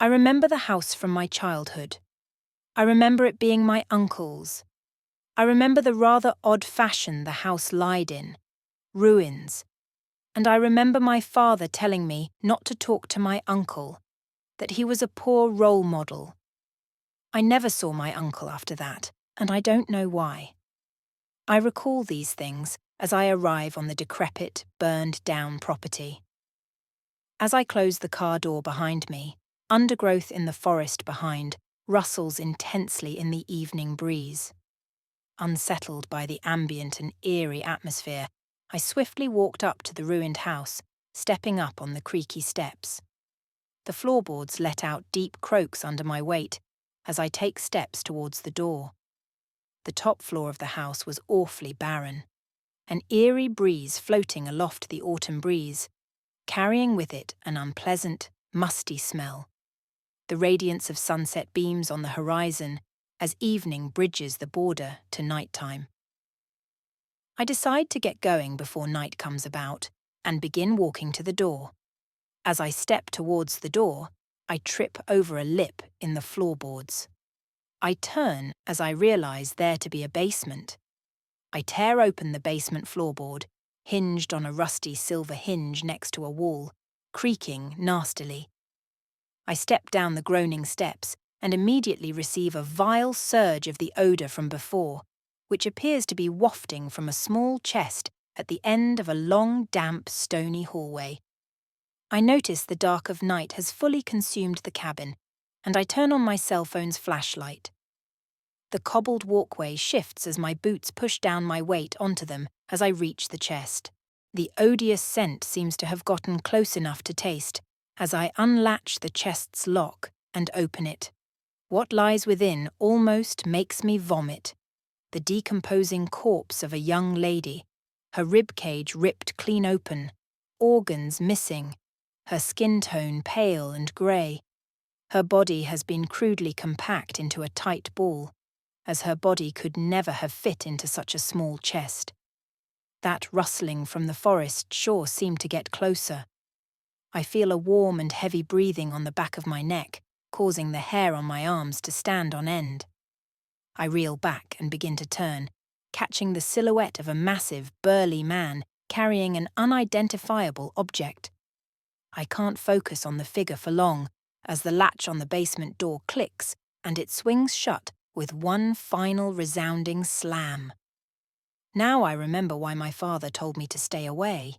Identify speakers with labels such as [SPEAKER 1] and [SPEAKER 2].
[SPEAKER 1] I remember the house from my childhood. I remember it being my uncle's. I remember the rather odd fashion the house lied in, ruins. And I remember my father telling me not to talk to my uncle, that he was a poor role model. I never saw my uncle after that, and I don't know why. I recall these things as I arrive on the decrepit, burned-down property. As I close the car door behind me, undergrowth in the forest behind rustles intensely in the evening breeze. Unsettled by the ambient and eerie atmosphere, I swiftly walked up to the ruined house, stepping up on the creaky steps. The floorboards let out deep croaks under my weight as I take steps towards the door. The top floor of the house was awfully barren, an eerie breeze floating aloft the autumn breeze, carrying with it an unpleasant, musty smell. The radiance of sunset beams on the horizon as evening bridges the border to nighttime. I decide to get going before night comes about and begin walking to the door. As I step towards the door, I trip over a lip in the floorboards. I turn as I realize there to be a basement. I tear open the basement floorboard, hinged on a rusty silver hinge next to a wall, creaking nastily. I step down the groaning steps and immediately receive a vile surge of the odor from before, which appears to be wafting from a small chest at the end of a long, damp, stony hallway. I notice the dark of night has fully consumed the cabin, and I turn on my cell phone's flashlight. The cobbled walkway shifts as my boots push down my weight onto them as I reach the chest. The odious scent seems to have gotten close enough to taste as I unlatch the chest's lock and open it. What lies within almost makes me vomit. The decomposing corpse of a young lady, her ribcage ripped clean open, organs missing, her skin tone pale and grey. Her body has been crudely compact into a tight ball, as her body could never have fit into such a small chest. That rustling from the forest sure seemed to get closer. I feel a warm and heavy breathing on the back of my neck, causing the hair on my arms to stand on end. I reel back and begin to turn, catching the silhouette of a massive, burly man carrying an unidentifiable object. I can't focus on the figure for long, as the latch on the basement door clicks and it swings shut with one final resounding slam. Now I remember why my father told me to stay away.